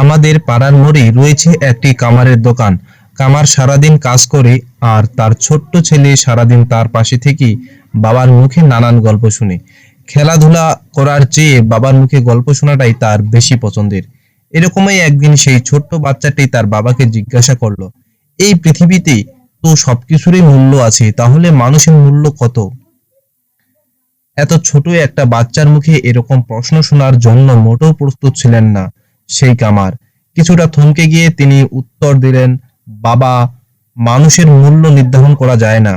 আমাদের পাড়ার মোড়ে রয়েছে একটি কামারের দোকান। কামার সারাদিন কাজ করে আর তার ছোট্ট ছেলে সারাদিন তার পাশে থেকে বাবার মুখে নানান গল্প শুনে। খেলাধুলা করার চেয়ে বাবার মুখে গল্প শোনাটাই তার বেশি পছন্দের। এরকমই একদিন সেই ছোট্ট বাচ্চাটি তার বাবাকে জিজ্ঞাসা করলো, এই পৃথিবীতে তো সবকিছুরই মূল্য আছে, তাহলে মানুষের মূল্য কত? এত ছোট একটা বাচ্চার মুখে এরকম প্রশ্ন শোনার জন্য মোটেও প্রস্তুত ছিলেন না সেই কামার। কিছুটা থমকে গিয়ে তিনি উত্তর দিলেন, বাবা, মানুষের মূল্য নির্ধারণ করা যায় না।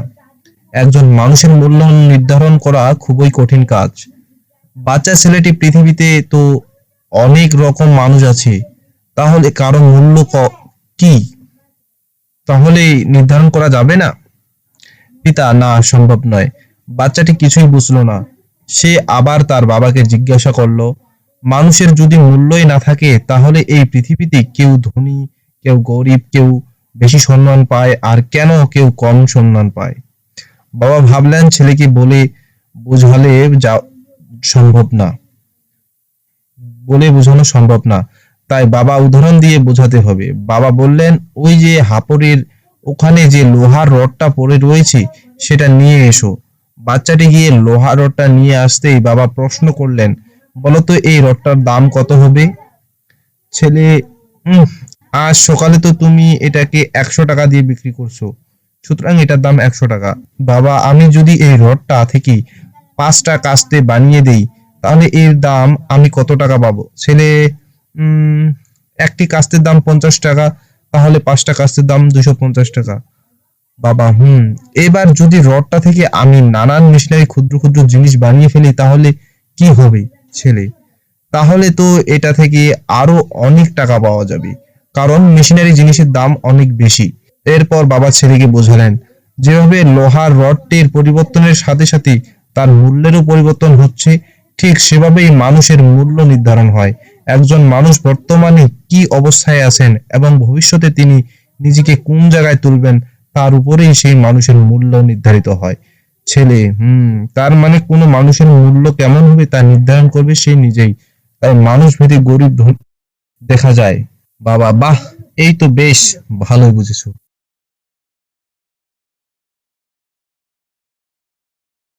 একজন মানুষের মূল্য নির্ধারণ করা খুবই কঠিন কাজ। বাচ্চা ছেলেটি, পৃথিবীতে তো অনেক রকম মানুষ আছে, তাহলে কারো মূল্য কি তাহলে নির্ধারণ করা যাবে না? পিতা, না, সম্ভব নয়। বাচ্চাটি কিছুই বুঝলো না। সে আবার তার বাবাকে জিজ্ঞাসা করলো, মানুষের যদি মূল্যই না থাকে তাহলে এই পৃথিবীতে কেউ ধনী, কেউ গরিব, কেউ বেশি সম্মান পায় আর কেন কেউ কম সম্মান পায়? বাবা ভাবলেন ছেলেকে বোঝালে যা সম্ভব না বোঝানো সম্ভব না, তাই বাবা উদাহরণ দিয়ে বোঝাতে হবে। বাবা বললেন, ওই যে হাপড়ের ওখানে যে লোহার রডটা পড়ে রয়েছে সেটা নিয়ে এসো। বাচ্চাটি গিয়ে লোহার রডটা নিয়ে আসতেই বাবা প্রশ্ন করলেন, বলতো এই রডটার দাম কত হবে? ছেলে, উম আজ সকালে তো তুমি এটাকে 100 টাকা দিয়ে বিক্রি করছো, সুতরাং এটার দাম 100 টাকা। বাবা, আমি যদি এই রডটা থেকে 5টা কাস্তে বানিয়ে দেই তাহলে এর দাম আমি কত টাকা পাবো? ছেলে, উম একটি কাস্তের দাম 50 টাকা, তাহলে 5টা কাস্তের দাম 250 টাকা। বাবা, এবার যদি রডটা থেকে আমি নানান মেশিনারি ক্ষুদ্র ক্ষুদ্র জিনিস বানিয়ে ফেলি তাহলে কি হবে? ছেলে, তাহলে তো এটা থেকে আরো অনেক টাকা পাওয়া যাবে, কারণ মেশিনারি জিনিসের দাম অনেক বেশি। এরপর বাবা ছেলেকে বোঝালেন, যেভাবে লোহার রডটির পরিবর্তনের সাথে সাথে তার মূল্যেরও পরিবর্তন হচ্ছে, ঠিক সেভাবেই মানুষের মূল্য নির্ধারণ হয়। একজন মানুষ বর্তমানে কি অবস্থায় আছেন এবং ভবিষ্যতে তিনি নিজেকে কোন জায়গায় তুলবেন তার উপরেই সেই মানুষের মূল্য নির্ধারিত হয়। ছেলে, তার মানে কোনো মানুষের মূল্য কেমন হবে তা নির্ধারণ করবে সে নিজেই। তাই মানুষ ভেদে গরিব ধনী দেখা যায়। বাবা, বাহ, এই তো বেশ ভালোই বুঝেছো।